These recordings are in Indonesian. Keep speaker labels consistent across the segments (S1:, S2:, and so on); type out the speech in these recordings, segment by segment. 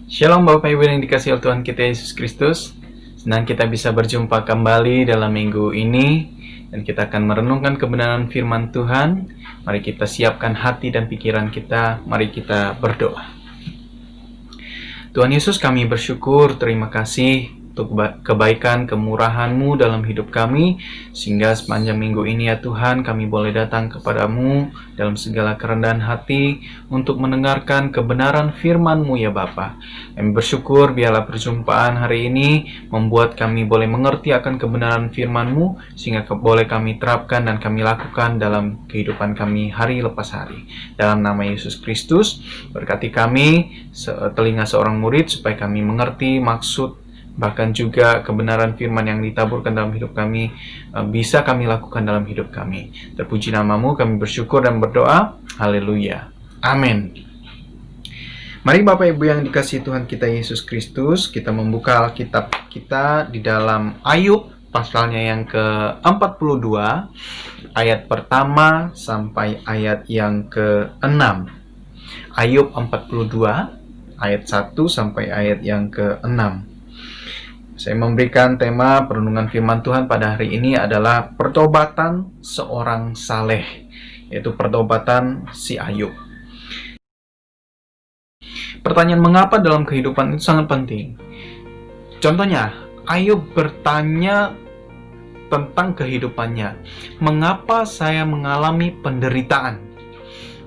S1: Shalom Bapak Ibu yang dikasihi oleh Tuhan kita Yesus Kristus. Senang kita bisa berjumpa kembali dalam minggu ini, dan kita akan merenungkan kebenaran firman Tuhan. Mari kita siapkan hati dan pikiran kita, mari kita berdoa. Tuhan Yesus, kami bersyukur, terima kasih untuk kebaikan, kemurahan-Mu dalam hidup kami, sehingga sepanjang minggu ini ya Tuhan, kami boleh datang kepadamu dalam segala kerendahan hati untuk mendengarkan kebenaran firman-Mu ya Bapa. Kami bersyukur biarlah perjumpaan hari ini membuat kami boleh mengerti akan kebenaran firman-Mu, sehingga boleh kami terapkan dan kami lakukan dalam kehidupan kami hari lepas hari. Dalam nama Yesus Kristus, berkati kami, telinga seorang murid, supaya kami mengerti maksud bahkan juga kebenaran firman yang ditaburkan dalam hidup kami bisa kami lakukan dalam hidup kami. Terpuji nama-Mu, kami bersyukur dan berdoa. Haleluya. Amin. Mari Bapak Ibu yang dikasihi Tuhan kita Yesus Kristus, kita membuka Alkitab kita di dalam Ayub pasalnya yang ke-42, ayat pertama sampai ayat yang ke-6. Ayub 42, ayat 1 sampai ayat yang ke-6. Saya memberikan tema perenungan firman Tuhan pada hari ini adalah pertobatan seorang saleh, yaitu pertobatan si Ayub. Pertanyaan mengapa dalam kehidupan itu sangat penting. Contohnya, Ayub bertanya tentang kehidupannya. Mengapa saya mengalami penderitaan?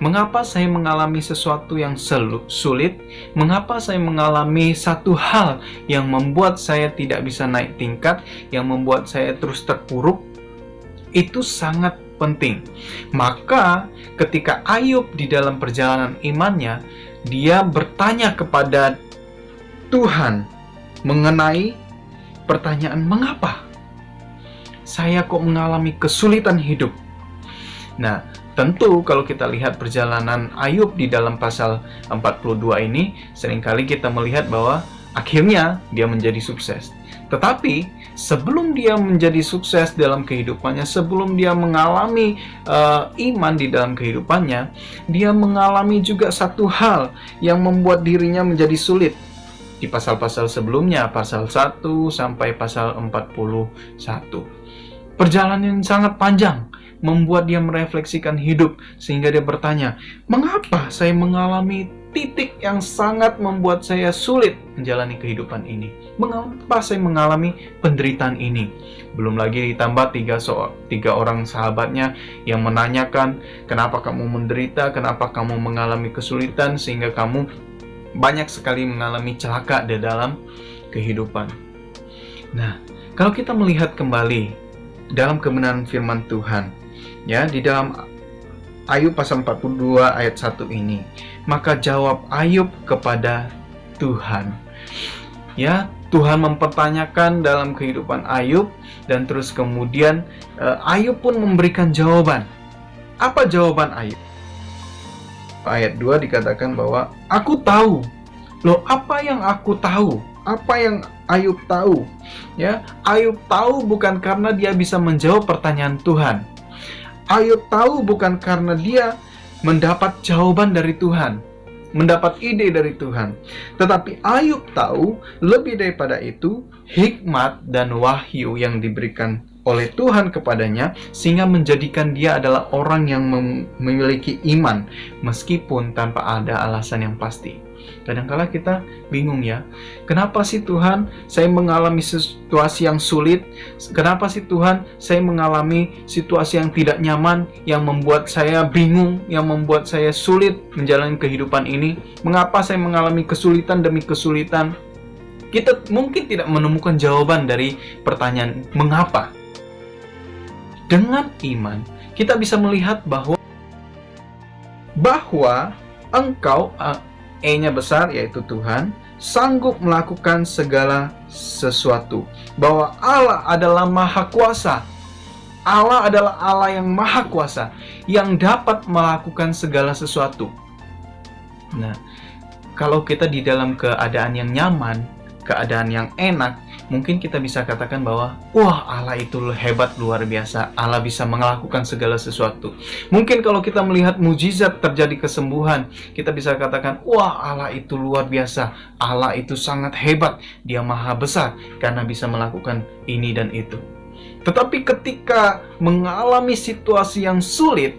S1: Mengapa saya mengalami sesuatu yang sulit? Mengapa saya mengalami satu hal yang membuat saya tidak bisa naik tingkat, yang membuat saya terus terpuruk? Itu sangat penting. Maka ketika Ayub di dalam perjalanan imannya, dia bertanya kepada Tuhan mengenai pertanyaan mengapa saya kok mengalami kesulitan hidup. Nah, tentu kalau kita lihat perjalanan Ayub di dalam pasal 42 ini, seringkali kita melihat bahwa akhirnya dia menjadi sukses. Tetapi sebelum dia menjadi sukses dalam kehidupannya, sebelum dia mengalami iman di dalam kehidupannya, dia mengalami juga satu hal yang membuat dirinya menjadi sulit. Di pasal-pasal sebelumnya, pasal 1 sampai pasal 41. Perjalanan yang sangat panjang membuat dia merefleksikan hidup, sehingga dia bertanya, mengapa saya mengalami titik yang sangat membuat saya sulit menjalani kehidupan ini? Mengapa saya mengalami penderitaan ini? Belum lagi ditambah tiga orang sahabatnya yang menanyakan, kenapa kamu menderita, kenapa kamu mengalami kesulitan, sehingga kamu banyak sekali mengalami celaka di dalam kehidupan. Nah, kalau kita melihat kembali dalam kebenaran firman Tuhan, ya, di dalam Ayub pasal 42 ayat 1 ini, maka jawab Ayub kepada Tuhan. Ya, Tuhan mempertanyakan dalam kehidupan Ayub, dan terus kemudian Ayub pun memberikan jawaban. Apa jawaban Ayub? Ayat 2 dikatakan bahwa aku tahu. Loh, apa yang aku tahu? Apa yang Ayub tahu? Ya, Ayub tahu bukan karena dia bisa menjawab pertanyaan Tuhan. Ayub tahu bukan karena dia mendapat jawaban dari Tuhan, mendapat ide dari Tuhan. Tetapi Ayub tahu lebih daripada itu, hikmat dan wahyu yang diberikan oleh Tuhan kepadanya, sehingga menjadikan dia adalah orang yang memiliki iman meskipun tanpa ada alasan yang pasti. Kadang-kala kita bingung ya, kenapa sih Tuhan saya mengalami situasi yang sulit? Kenapa sih Tuhan saya mengalami situasi yang tidak nyaman, yang membuat saya bingung, yang membuat saya sulit menjalani kehidupan ini? Mengapa saya mengalami kesulitan demi kesulitan? Kita mungkin tidak menemukan jawaban dari pertanyaan mengapa. Dengan iman, kita bisa melihat bahwa Engkau, E-nya besar, yaitu Tuhan, sanggup melakukan segala sesuatu. Bahwa Allah adalah Maha Kuasa. Allah adalah Allah yang Maha Kuasa, yang dapat melakukan segala sesuatu. Nah, kalau kita di dalam keadaan yang nyaman, keadaan yang enak, mungkin kita bisa katakan bahwa, wah, Allah itu hebat, luar biasa. Allah bisa melakukan segala sesuatu. Mungkin kalau kita melihat mujizat terjadi kesembuhan, kita bisa katakan, wah, Allah itu luar biasa. Allah itu sangat hebat. Dia maha besar karena bisa melakukan ini dan itu. Tetapi ketika mengalami situasi yang sulit,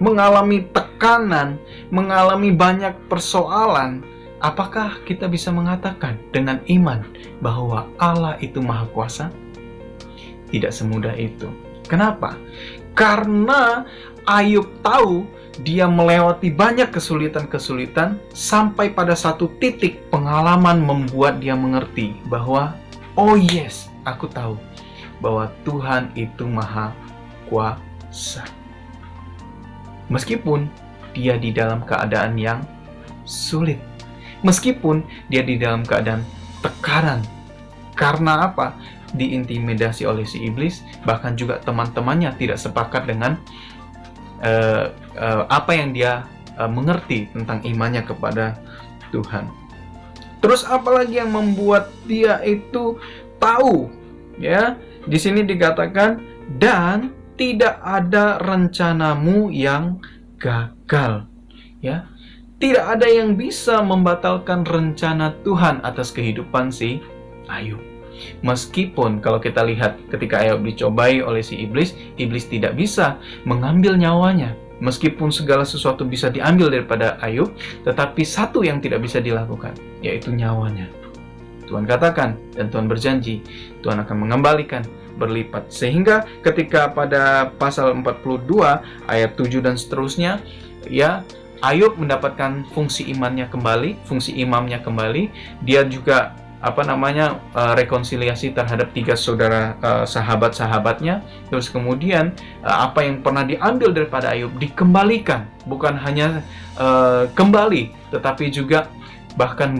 S1: mengalami tekanan, mengalami banyak persoalan, apakah kita bisa mengatakan dengan iman bahwa Allah itu maha kuasa? Tidak semudah itu. Kenapa? Karena Ayub tahu dia melewati banyak kesulitan-kesulitan sampai pada satu titik pengalaman membuat dia mengerti bahwa, oh yes, aku tahu bahwa Tuhan itu maha kuasa. Meskipun dia di dalam keadaan yang sulit. Meskipun dia di dalam keadaan tekanan. Karena apa? Diintimidasi oleh si iblis, bahkan juga teman-temannya tidak sepakat dengan apa yang dia mengerti tentang imannya kepada Tuhan. Terus apalagi yang membuat dia itu tahu, ya? Di sini dikatakan, dan tidak ada rencanamu yang gagal, ya. Tidak ada yang bisa membatalkan rencana Tuhan atas kehidupan si Ayub. Meskipun kalau kita lihat ketika Ayub dicobai oleh si iblis, iblis tidak bisa mengambil nyawanya. Meskipun segala sesuatu bisa diambil daripada Ayub, tetapi satu yang tidak bisa dilakukan, yaitu nyawanya. Tuhan katakan dan Tuhan berjanji, Tuhan akan mengembalikan berlipat. Sehingga ketika pada pasal 42 ayat 7 dan seterusnya, ya, Ayub mendapatkan fungsi imannya kembali, fungsi imamnya kembali. Dia juga rekonsiliasi terhadap 3 saudara sahabat-sahabatnya. Terus kemudian apa yang pernah diambil daripada Ayub dikembalikan, bukan hanya kembali, tetapi juga bahkan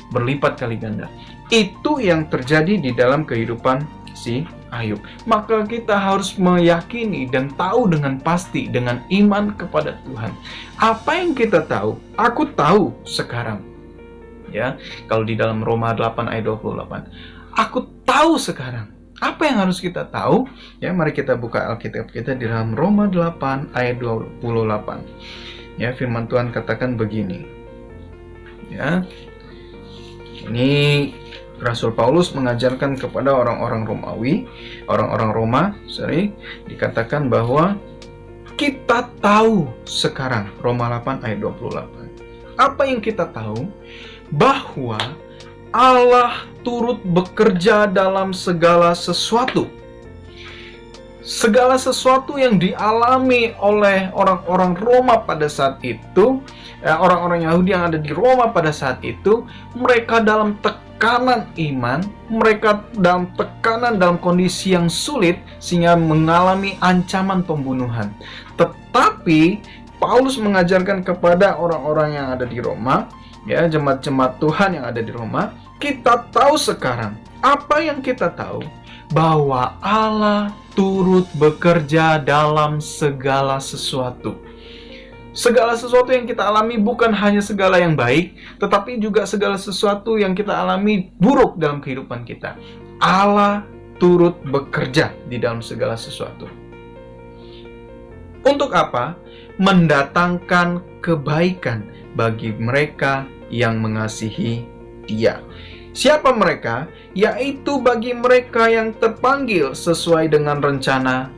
S1: berlipat kali ganda. Itu yang terjadi di dalam kehidupan si Ayub. Maka kita harus meyakini dan tahu dengan pasti, dengan iman kepada Tuhan. Apa yang kita tahu, aku tahu sekarang. Ya, kalau di dalam Roma 8 ayat 28, aku tahu sekarang. Apa yang harus kita tahu? Ya, mari kita buka Alkitab kita di dalam Roma 8 ayat 28. Ya, firman Tuhan katakan begini. Ya. Ini Rasul Paulus mengajarkan kepada orang-orang Roma, dikatakan bahwa kita tahu sekarang, Roma 8 ayat 28. Apa yang kita tahu? Bahwa Allah turut bekerja dalam segala sesuatu. Segala sesuatu yang dialami oleh orang-orang Roma pada saat itu, orang-orang Yahudi yang ada di Roma pada saat itu, mereka dalam tekanan iman, mereka dalam tekanan dalam kondisi yang sulit, sehingga mengalami ancaman pembunuhan. Tetapi Paulus mengajarkan kepada orang-orang yang ada di Roma, ya, jemaat-jemaat Tuhan yang ada di Roma, kita tahu sekarang. Apa yang kita tahu? Bahwa Allah turut bekerja dalam segala sesuatu. Segala sesuatu yang kita alami bukan hanya segala yang baik, tetapi juga segala sesuatu yang kita alami buruk dalam kehidupan kita. Allah turut bekerja di dalam segala sesuatu. Untuk apa? Mendatangkan kebaikan bagi mereka yang mengasihi Dia. Siapa mereka? Yaitu bagi mereka yang terpanggil sesuai dengan rencana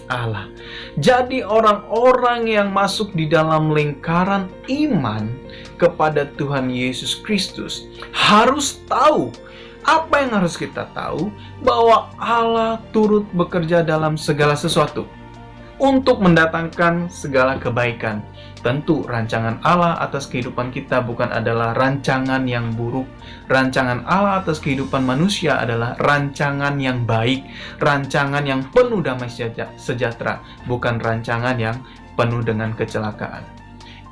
S1: Allah. Jadi orang-orang yang masuk di dalam lingkaran iman kepada Tuhan Yesus Kristus harus tahu. Apa yang harus kita tahu? Bahwa Allah turut bekerja dalam segala sesuatu untuk mendatangkan segala kebaikan. Tentu rancangan Allah atas kehidupan kita bukan adalah rancangan yang buruk. Rancangan Allah atas kehidupan manusia adalah rancangan yang baik, rancangan yang penuh damai sejahtera, bukan rancangan yang penuh dengan kecelakaan.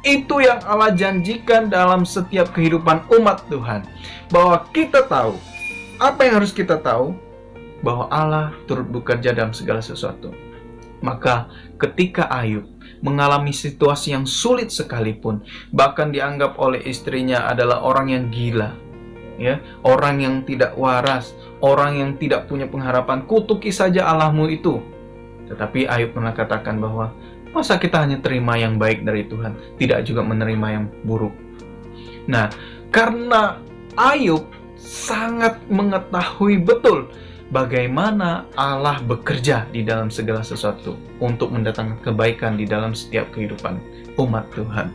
S1: Itu yang Allah janjikan dalam setiap kehidupan umat Tuhan. Bahwa kita tahu, apa yang harus kita tahu? Bahwa Allah turut bekerja dalam segala sesuatu. Maka ketika Ayub mengalami situasi yang sulit sekalipun, bahkan dianggap oleh istrinya adalah orang yang gila, ya, orang yang tidak waras, orang yang tidak punya pengharapan, kutuki saja Allahmu itu. Tetapi Ayub pernah katakan bahwa masa kita hanya terima yang baik dari Tuhan, tidak juga menerima yang buruk. Nah, karena Ayub sangat mengetahui betul bagaimana Allah bekerja di dalam segala sesuatu untuk mendatangkan kebaikan di dalam setiap kehidupan umat Tuhan.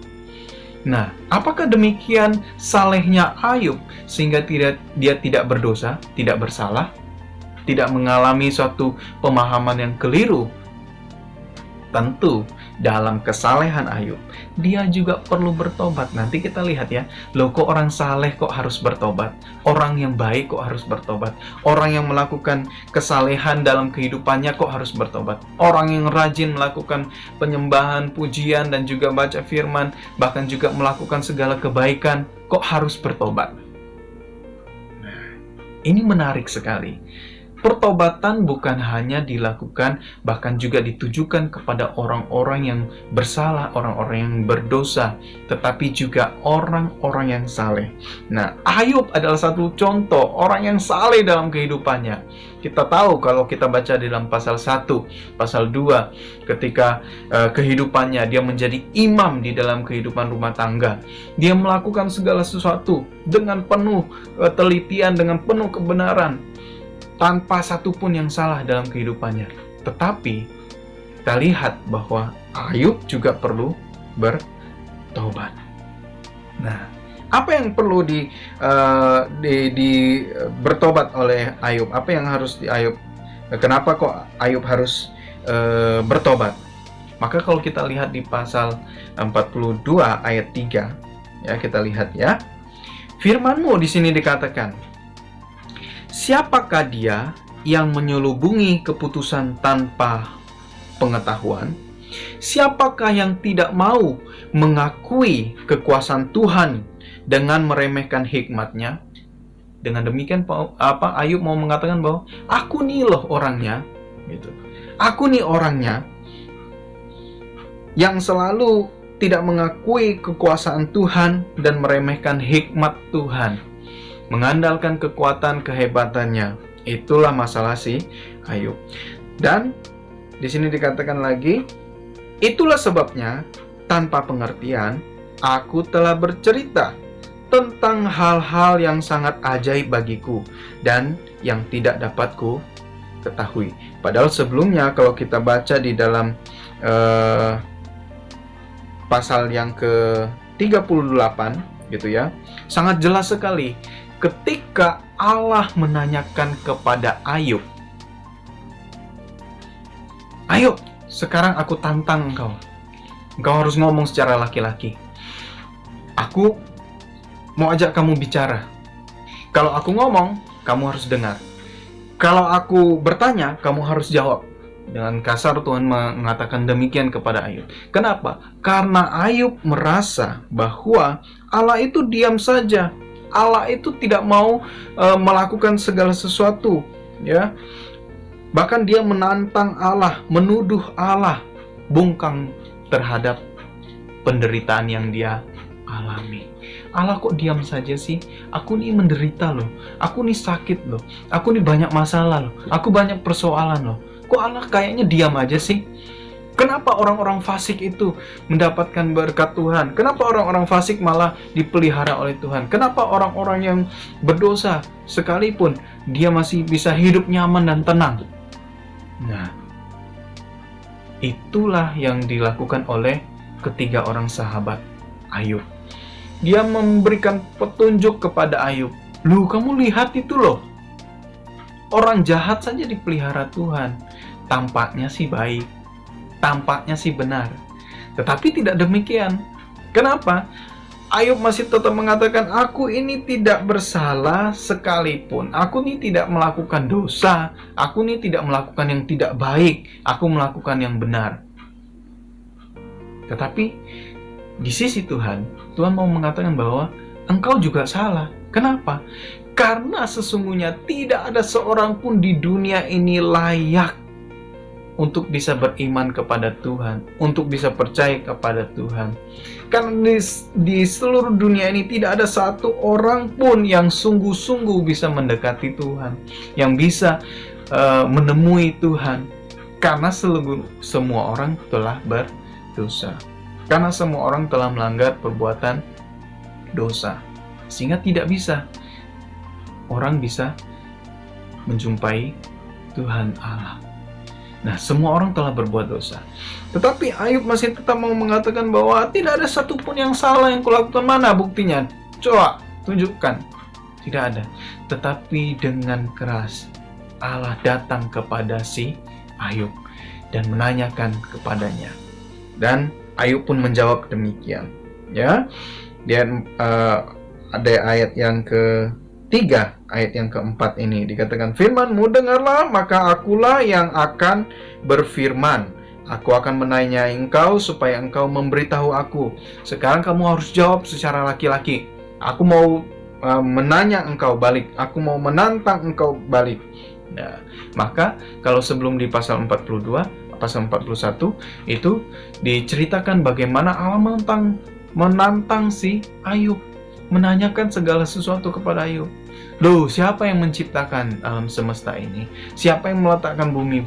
S1: Nah, apakah demikian salehnya Ayub sehingga dia tidak berdosa, tidak bersalah, tidak mengalami suatu pemahaman yang keliru? Tentu, dalam kesalehan Ayub, dia juga perlu bertobat. Nanti kita lihat ya, loh kok orang saleh kok harus bertobat? Orang yang baik kok harus bertobat? Orang yang melakukan kesalehan dalam kehidupannya kok harus bertobat? Orang yang rajin melakukan penyembahan, pujian, dan juga baca firman, bahkan juga melakukan segala kebaikan, kok harus bertobat? Nah, ini menarik sekali. Pertobatan bukan hanya dilakukan, bahkan juga ditujukan kepada orang-orang yang bersalah, orang-orang yang berdosa, tetapi juga orang-orang yang saleh. Nah, Ayub adalah satu contoh orang yang saleh dalam kehidupannya. Kita tahu kalau kita baca di dalam pasal 1, pasal 2, ketika kehidupannya dia menjadi imam di dalam kehidupan rumah tangga. Dia melakukan segala sesuatu dengan penuh telitian, dengan penuh kebenaran, tanpa satupun yang salah dalam kehidupannya. Tetapi kita lihat bahwa Ayub juga perlu bertobat. Nah, apa yang perlu bertobat oleh Ayub? Apa yang harus Ayub? Kenapa kok Ayub harus bertobat? Maka kalau kita lihat di pasal 42 ayat 3, ya kita lihat ya. Firman-Mu di sini dikatakan, siapakah dia yang menyelubungi keputusan tanpa pengetahuan? Siapakah yang tidak mau mengakui kekuasaan Tuhan dengan meremehkan hikmat-Nya? Dengan demikian Ayub mau mengatakan bahwa aku nih loh orangnya, gitu. Aku nih orangnya yang selalu tidak mengakui kekuasaan Tuhan dan meremehkan hikmat Tuhan, mengandalkan kekuatan kehebatannya. Itulah masalah si Ayub. Dan di sini dikatakan lagi, itulah sebabnya tanpa pengertian aku telah bercerita tentang hal-hal yang sangat ajaib bagiku dan yang tidak dapat ku ketahui. Padahal sebelumnya kalau kita baca di dalam pasal yang ke-38 gitu ya, sangat jelas sekali ketika Allah menanyakan kepada Ayub, "Ayub, sekarang aku tantang engkau. Engkau harus ngomong secara laki-laki. Aku mau ajak kamu bicara. Kalau aku ngomong, kamu harus dengar. Kalau aku bertanya, kamu harus jawab." Dengan kasar Tuhan mengatakan demikian kepada Ayub. Kenapa? Karena Ayub merasa bahwa Allah itu diam saja. Allah itu tidak mau melakukan segala sesuatu, ya. Bahkan dia menantang Allah, menuduh Allah, bungkam terhadap penderitaan yang dia alami. Allah kok diam saja sih? Aku nih menderita loh, aku nih sakit loh, aku nih banyak masalah loh, aku banyak persoalan loh. Kok Allah kayaknya diam aja sih? Kenapa orang-orang fasik itu mendapatkan berkat Tuhan? Kenapa orang-orang fasik malah dipelihara oleh Tuhan? Kenapa orang-orang yang berdosa sekalipun dia masih bisa hidup nyaman dan tenang? Nah, itulah yang dilakukan oleh ketiga orang sahabat Ayub. Dia memberikan petunjuk kepada Ayub. Loh, kamu lihat itu loh. Orang jahat saja dipelihara Tuhan. Tampaknya sih baik, tampaknya sih benar. Tetapi tidak demikian. Kenapa? Ayub masih tetap mengatakan, aku ini tidak bersalah sekalipun. Aku ini tidak melakukan dosa. Aku ini tidak melakukan yang tidak baik. Aku melakukan yang benar. Tetapi di sisi Tuhan, Tuhan mau mengatakan bahwa engkau juga salah. Kenapa? Karena sesungguhnya tidak ada seorang pun di dunia ini layak untuk bisa beriman kepada Tuhan, untuk bisa percaya kepada Tuhan. Karena di seluruh dunia ini tidak ada satu orang pun yang sungguh-sungguh bisa mendekati Tuhan, yang bisa menemui Tuhan, karena semua orang telah berdosa. Karena semua orang telah melanggar perbuatan dosa, sehingga tidak bisa orang bisa menjumpai Tuhan Allah. Nah, semua orang telah berbuat dosa. Tetapi Ayub masih tetap mau mengatakan bahwa tidak ada satupun yang salah yang kulakukan. Mana buktinya? Coba tunjukkan. Tidak ada. Tetapi dengan keras Allah datang kepada si Ayub dan menanyakan kepadanya. Dan Ayub pun menjawab demikian. Ya, dia ada ayat yang ketiga, ayat yang keempat ini dikatakan, firman-Mu dengarlah, maka akulah yang akan berfirman. Aku akan menanyai engkau supaya engkau memberitahu aku. Sekarang kamu harus jawab secara laki-laki. Aku mau menanya engkau balik. Aku mau menantang engkau balik. Nah, maka kalau sebelum di pasal 42, pasal 41 itu diceritakan bagaimana Allah menantang si Ayub, menanyakan segala sesuatu kepada Ayub. Loh, siapa yang menciptakan alam semesta ini? Siapa yang meletakkan bumi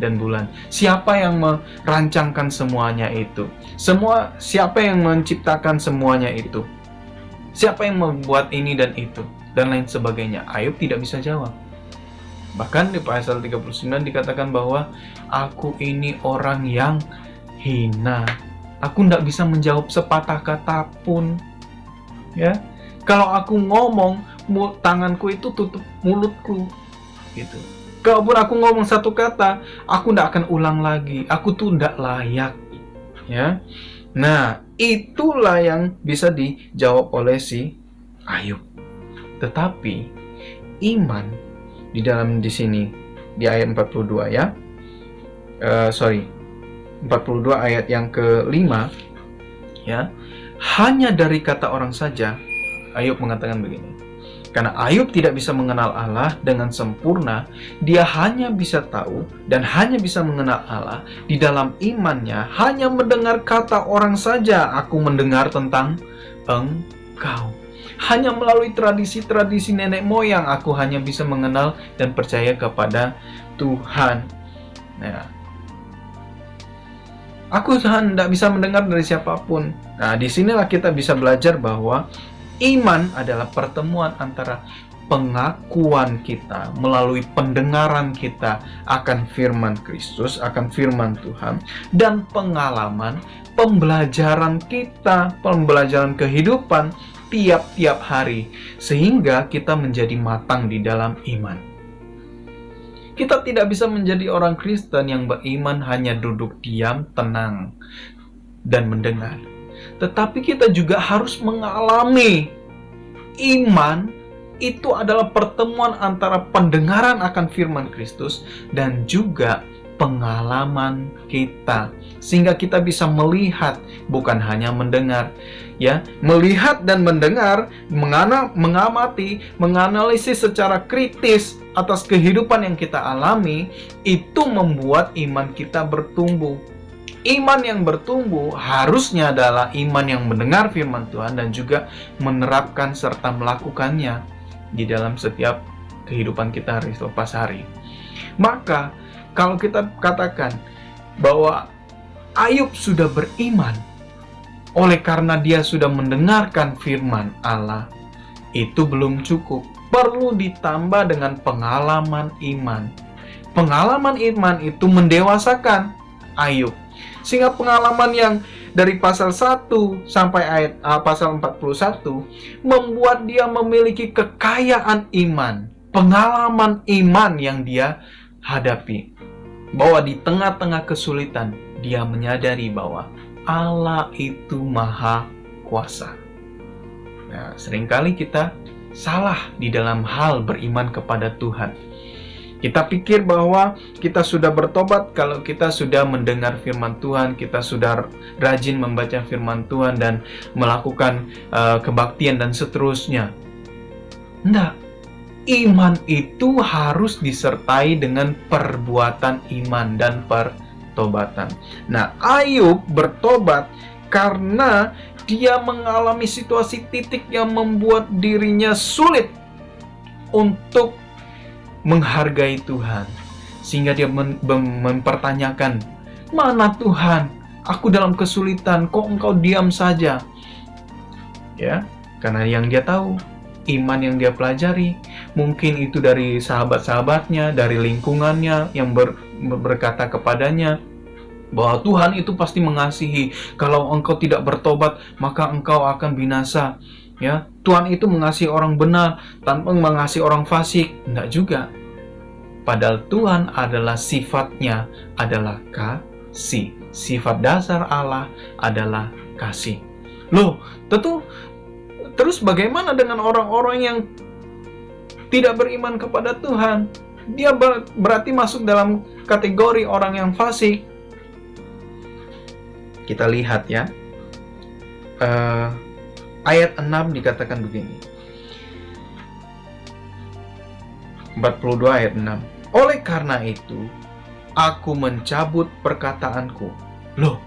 S1: dan bulan? Siapa yang merancangkan semuanya itu? Siapa yang menciptakan semuanya itu? Siapa yang membuat ini dan itu? Dan lain sebagainya. Ayub tidak bisa jawab. Bahkan di pasal 39 dikatakan bahwa aku ini orang yang hina. Aku tidak bisa menjawab sepatah kata pun. Ya, kalau aku ngomong, tanganku itu tutup mulutku, gitu. Kalaupun aku ngomong satu kata, aku tidak akan ulang lagi. Aku tuh tidak layak, ya. Nah, itulah yang bisa dijawab oleh si Ayub. Tetapi iman di sini di ayat 42 ya. 42 ayat yang kelima, ya. Hanya dari kata orang saja, Ayub mengatakan begini. Karena Ayub tidak bisa mengenal Allah dengan sempurna, dia hanya bisa tahu dan hanya bisa mengenal Allah di dalam imannya. Hanya mendengar kata orang saja, aku mendengar tentang engkau. Hanya melalui tradisi-tradisi nenek moyang, aku hanya bisa mengenal dan percaya kepada Tuhan. Nah, aku tidak bisa mendengar dari siapapun. Nah, disinilah kita bisa belajar bahwa iman adalah pertemuan antara pengakuan kita melalui pendengaran kita akan firman Kristus, akan firman Tuhan, dan pengalaman, pembelajaran kita, pembelajaran kehidupan tiap-tiap hari, sehingga kita menjadi matang di dalam iman. Kita tidak bisa menjadi orang Kristen yang beriman hanya duduk diam, tenang, dan mendengar. Tetapi kita juga harus mengalami iman. Itu adalah pertemuan antara pendengaran akan firman Kristus dan juga pengalaman kita, sehingga kita bisa melihat, bukan hanya mendengar, ya, melihat dan mendengar, mengamati, menganalisis secara kritis atas kehidupan yang kita alami. Itu membuat iman kita bertumbuh. Iman yang bertumbuh harusnya adalah iman yang mendengar firman Tuhan dan juga menerapkan serta melakukannya di dalam setiap kehidupan kita hari selepas hari. Maka kalau kita katakan bahwa Ayub sudah beriman oleh karena dia sudah mendengarkan firman Allah, itu belum cukup. Perlu ditambah dengan pengalaman iman. Pengalaman iman itu mendewasakan Ayub. Sehingga pengalaman yang dari pasal 1 sampai pasal 41 membuat dia memiliki kekayaan iman. Pengalaman iman yang dia hadapi. Bahwa di tengah-tengah kesulitan, dia menyadari bahwa Allah itu maha kuasa. Nah, seringkali kita salah di dalam hal beriman kepada Tuhan. Kita pikir bahwa kita sudah bertobat kalau kita sudah mendengar firman Tuhan, kita sudah rajin membaca firman Tuhan dan melakukan kebaktian dan seterusnya. Enggak. iman itu harus disertai dengan perbuatan iman dan pertobatan. Nah, Ayub bertobat karena dia mengalami situasi titik yang membuat dirinya sulit untuk menghargai Tuhan. Sehingga dia mempertanyakan, "Mana Tuhan? Aku dalam kesulitan, kok Engkau diam saja?" Ya, karena yang dia tahu, iman yang dia pelajari, mungkin itu dari sahabat-sahabatnya, dari lingkungannya yang berkata kepadanya bahwa Tuhan itu pasti mengasihi. Kalau engkau tidak bertobat, maka engkau akan binasa. Ya, Tuhan itu mengasihi orang benar tanpa mengasihi orang fasik. Enggak juga. Padahal Tuhan adalah sifatnya adalah kasih. Sifat dasar Allah adalah kasih. Loh, terus bagaimana dengan orang-orang yang tidak beriman kepada Tuhan? Dia berarti masuk dalam kategori orang yang fasik. Kita lihat ya, ayat 6 dikatakan begini, 42 ayat 6. Oleh karena itu, aku mencabut perkataanku. Loh,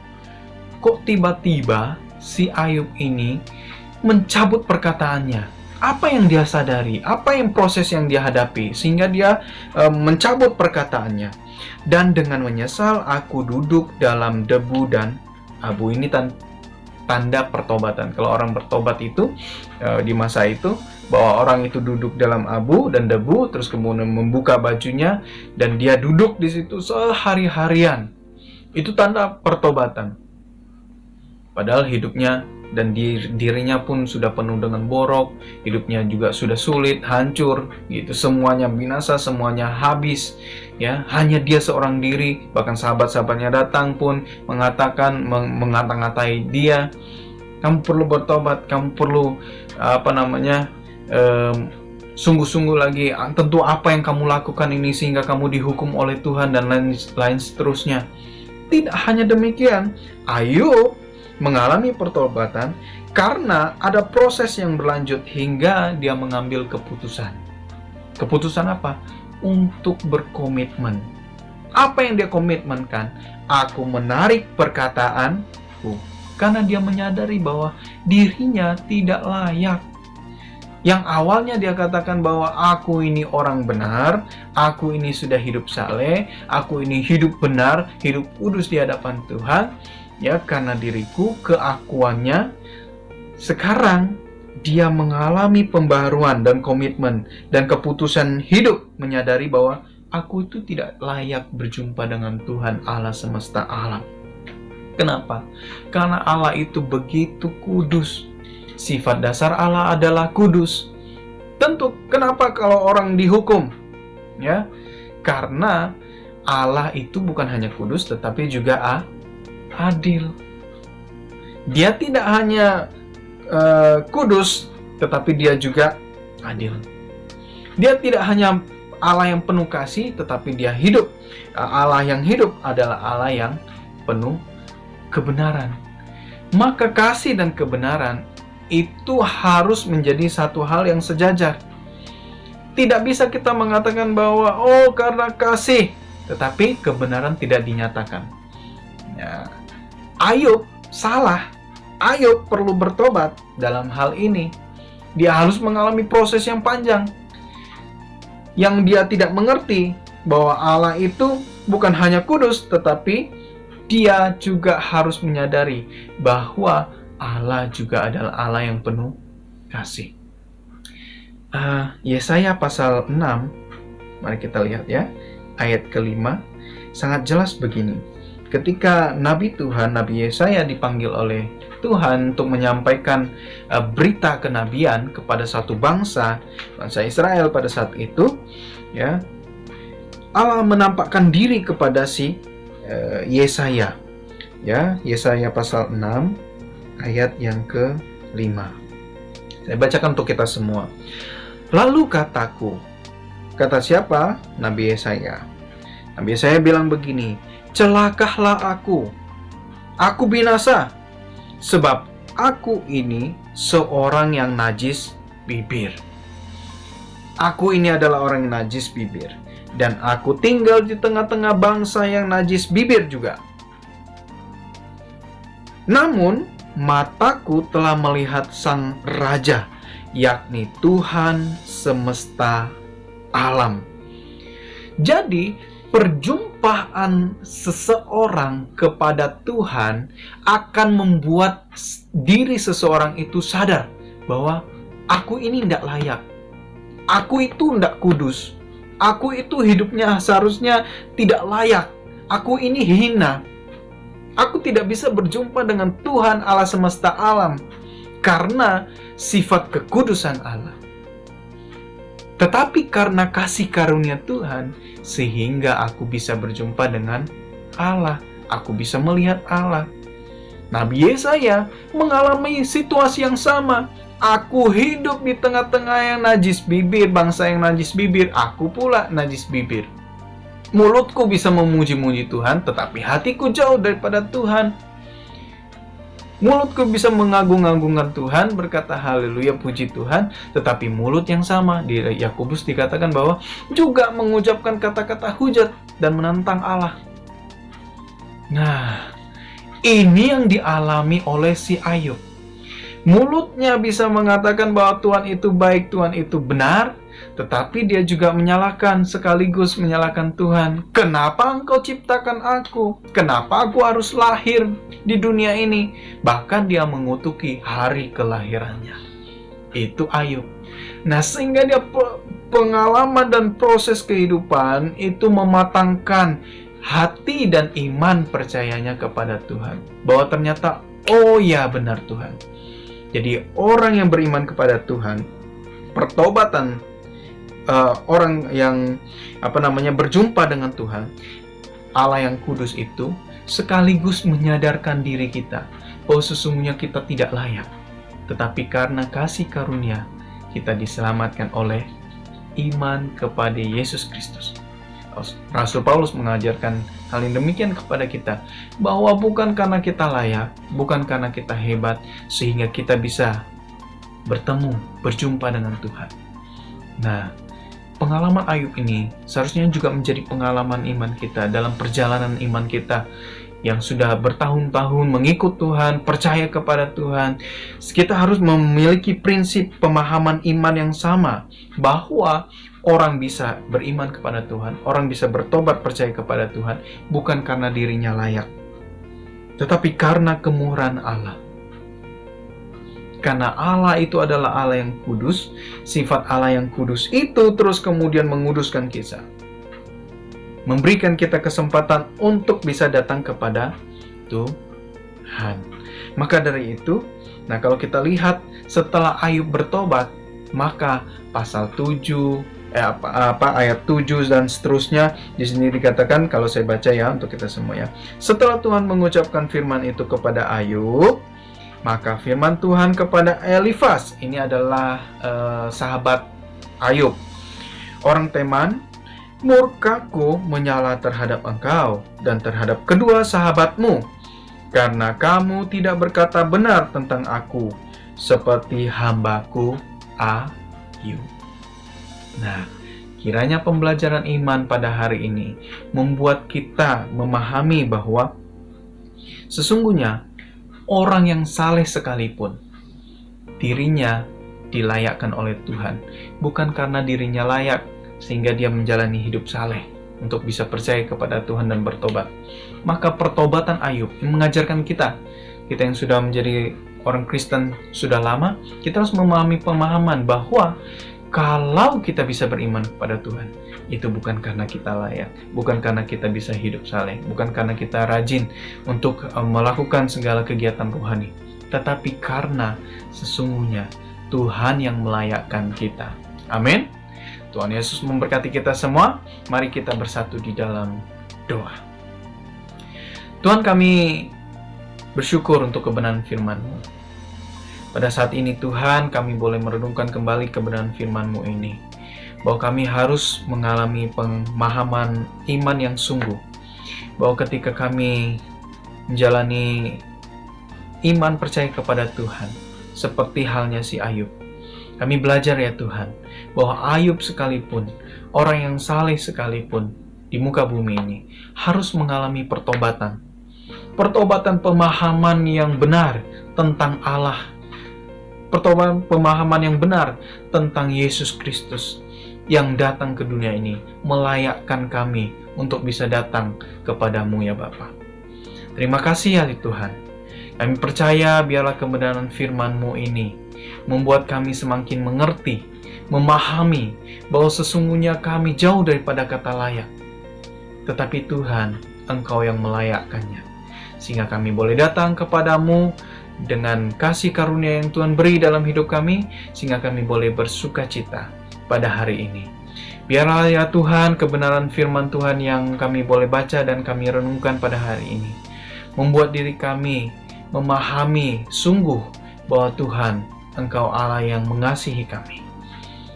S1: kok tiba-tiba si Ayub ini mencabut perkataannya? Apa yang dia sadari? Apa yang proses yang dia hadapi? Sehingga dia mencabut perkataannya. Dan dengan menyesal, aku duduk dalam debu dan abu. Ini tanda pertobatan. Kalau orang bertobat itu di masa itu, bahwa orang itu duduk dalam abu dan debu, terus kemudian membuka bajunya dan dia duduk di situ sehari-harian. Itu tanda pertobatan. Padahal hidupnya dan dirinya pun sudah penuh dengan borok, hidupnya juga sudah sulit, hancur, gitu. Semuanya binasa, semuanya habis, ya. Hanya dia seorang diri, bahkan sahabat-sahabatnya datang pun mengatakan, mengata-ngatai dia, kamu perlu bertobat, kamu perlu sungguh-sungguh lagi. Tentu apa yang kamu lakukan ini sehingga kamu dihukum oleh Tuhan dan lain seterusnya. Tidak hanya demikian, Ayub mengalami pertobatan karena ada proses yang berlanjut hingga dia mengambil keputusan. Keputusan apa? Untuk berkomitmen. Apa yang dia komitmenkan? Aku menarik perkataanku. Karena dia menyadari bahwa dirinya tidak layak. Yang awalnya dia katakan bahwa aku ini orang benar, aku ini sudah hidup saleh, aku ini hidup benar, hidup kudus di hadapan Tuhan. Ya, karena diriku, keakuannya. Sekarang dia mengalami pembaharuan dan komitmen dan keputusan hidup, menyadari bahwa aku itu tidak layak berjumpa dengan Tuhan Allah semesta alam. Kenapa? Karena Allah itu begitu kudus. Sifat dasar Allah adalah kudus. Tentu, kenapa kalau orang dihukum? Ya, karena Allah itu bukan hanya kudus tetapi juga adil. Dia tidak hanya kudus, tetapi dia juga adil. Dia tidak hanya Allah yang penuh kasih, tetapi dia hidup. Allah yang hidup adalah Allah yang penuh kebenaran. Maka kasih dan kebenaran itu harus menjadi satu hal yang sejajar. Tidak bisa kita mengatakan bahwa karena kasih, tetapi kebenaran tidak dinyatakan. Ya. Ayub salah. Ayub perlu bertobat dalam hal ini. Dia harus mengalami proses yang panjang. Yang dia tidak mengerti bahwa Allah itu bukan hanya kudus, tetapi dia juga harus menyadari bahwa Allah juga adalah Allah yang penuh kasih. Yesaya pasal 6, mari kita lihat ya, ayat kelima, sangat jelas begini. Ketika Nabi Tuhan, Nabi Yesaya dipanggil oleh Tuhan untuk menyampaikan berita kenabian kepada satu bangsa Israel pada saat itu, ya, Allah menampakkan diri kepada si Yesaya. Ya, Yesaya pasal 6 ayat yang ke-5. Saya bacakan untuk kita semua. Lalu kataku, kata siapa? Nabi Yesaya. Nabi Yesaya bilang begini, celakalah aku binasa, sebab aku ini seorang yang najis bibir. Aku ini adalah orang yang najis bibir, dan aku tinggal di tengah-tengah bangsa yang najis bibir juga. Namun, mataku telah melihat Sang Raja, yakni Tuhan semesta alam. Jadi, perjumpaan seseorang kepada Tuhan akan membuat diri seseorang itu sadar bahwa aku ini tidak layak. Aku itu tidak kudus. Aku itu hidupnya seharusnya tidak layak. Aku ini hina. Aku tidak bisa berjumpa dengan Tuhan Allah semesta alam karena sifat kekudusan Allah. Tetapi karena kasih karunia Tuhan, sehingga aku bisa berjumpa dengan Allah. Aku bisa melihat Allah. Nabi Yesaya mengalami situasi yang sama. Aku hidup di tengah-tengah yang najis bibir, bangsa yang najis bibir. Aku pula najis bibir. Mulutku bisa memuji-muji Tuhan, tetapi hatiku jauh daripada Tuhan. Mulutku bisa mengagung-agungkan Tuhan, berkata haleluya puji Tuhan, tetapi mulut yang sama di Yakobus dikatakan bahwa juga mengucapkan kata-kata hujat dan menentang Allah. Nah, ini yang dialami oleh si Ayub. Mulutnya bisa mengatakan bahwa Tuhan itu baik, Tuhan itu benar, tetapi dia juga menyalahkan, sekaligus menyalahkan Tuhan. Kenapa engkau ciptakan aku? Kenapa aku harus lahir di dunia ini? Bahkan dia mengutuki hari kelahirannya. Itu Ayub. Nah, sehingga dia pengalaman dan proses kehidupan itu mematangkan hati dan iman percayanya kepada Tuhan. Bahwa ternyata, oh ya benar Tuhan. Jadi orang yang beriman kepada Tuhan, pertobatan orang yang berjumpa dengan Tuhan, Allah yang kudus itu sekaligus menyadarkan diri kita bahwa sesungguhnya kita tidak layak. Tetapi karena kasih karunia, kita diselamatkan oleh iman kepada Yesus Kristus. Rasul Paulus mengajarkan hal yang demikian kepada kita, bahwa bukan karena kita layak, bukan karena kita hebat, sehingga kita bisa bertemu, berjumpa dengan Tuhan. Nah, pengalaman Ayub ini seharusnya juga menjadi pengalaman iman kita dalam perjalanan iman kita yang sudah bertahun-tahun mengikut Tuhan, percaya kepada Tuhan. Kita harus memiliki prinsip pemahaman iman yang sama, bahwa orang bisa beriman kepada Tuhan, orang bisa bertobat percaya kepada Tuhan, bukan karena dirinya layak, tetapi karena kemurahan Allah. Karena Allah itu adalah Allah yang kudus, sifat Allah yang kudus itu terus kemudian menguduskan kita, memberikan kita kesempatan untuk bisa datang kepada Tuhan. Maka dari itu, nah kalau kita lihat setelah Ayub bertobat, maka pasal 7 ayat 7 dan seterusnya di sini dikatakan, kalau saya baca ya untuk kita semua ya. Setelah Tuhan mengucapkan firman itu kepada Ayub, maka firman Tuhan kepada Elifas, ini adalah sahabat Ayub, orang Teman, murkaku menyala terhadap engkau dan terhadap kedua sahabatmu, karena kamu tidak berkata benar tentang aku, seperti hambaku Ayub. Nah, kiranya pembelajaran iman pada hari ini membuat kita memahami bahwa sesungguhnya orang yang saleh sekalipun, dirinya dilayakkan oleh Tuhan, bukan karena dirinya layak sehingga dia menjalani hidup saleh untuk bisa percaya kepada Tuhan dan bertobat. Maka pertobatan Ayub mengajarkan kita yang sudah menjadi orang Kristen sudah lama, kita harus memahami pemahaman bahwa kalau kita bisa beriman kepada Tuhan, itu bukan karena kita layak, bukan karena kita bisa hidup saleh, bukan karena kita rajin untuk melakukan segala kegiatan rohani, tetapi karena sesungguhnya Tuhan yang melayakkan kita. Amin. Tuhan Yesus memberkati kita semua. Mari kita bersatu di dalam doa. Tuhan, kami bersyukur untuk kebenaran firman-Mu. Pada saat ini Tuhan, kami boleh merenungkan kembali kebenaran firman-Mu ini, bahwa kami harus mengalami pemahaman iman yang sungguh, bahwa ketika kami menjalani iman percaya kepada Tuhan, seperti halnya si Ayub, Kami belajar ya Tuhan, bahwa Ayub sekalipun, orang yang saleh sekalipun di muka bumi ini, harus mengalami pertobatan. Pertobatan pemahaman yang benar tentang Allah. Pertobatan pemahaman yang benar tentang Yesus Kristus yang datang ke dunia ini, melayakkan kami untuk bisa datang kepadamu ya Bapa. Terima kasih ya Tuhan. Kami percaya biarlah kebenaran firman-Mu ini membuat kami semakin mengerti, memahami bahwa sesungguhnya kami jauh daripada kata layak. Tetapi Tuhan, Engkau yang melayakkannya. Sehingga kami boleh datang kepadamu dengan kasih karunia yang Tuhan beri dalam hidup kami, sehingga kami boleh bersuka cita pada hari ini. Biarlah ya Tuhan, kebenaran firman Tuhan yang kami boleh baca dan kami renungkan pada hari ini membuat diri kami memahami sungguh bahwa Tuhan, Engkau Allah yang mengasihi kami.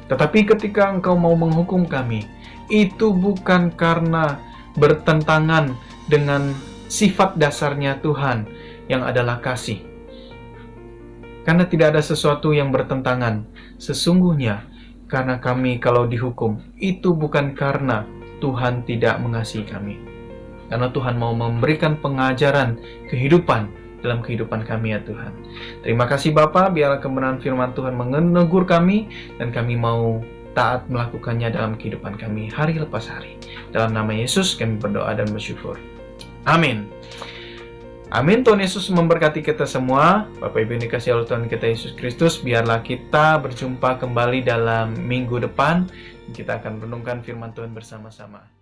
S1: Tetapi ketika Engkau mau menghukum kami, itu bukan karena bertentangan dengan sifat dasarnya Tuhan yang adalah kasih. Karena tidak ada sesuatu yang bertentangan. Sesungguhnya, karena kami kalau dihukum, itu bukan karena Tuhan tidak mengasihi kami. Karena Tuhan mau memberikan pengajaran kehidupan dalam kehidupan kami ya Tuhan. Terima kasih Bapa, biarlah kebenaran firman Tuhan menegur kami, dan kami mau taat melakukannya dalam kehidupan kami hari lepas hari. Dalam nama Yesus kami berdoa dan bersyukur. Amin. Amin. Tuhan Yesus memberkati kita semua. Bapak Ibu yang dikasihi oleh Tuhan kita Yesus Kristus, biarlah kita berjumpa kembali dalam minggu depan. Kita akan renungkan firman Tuhan bersama-sama.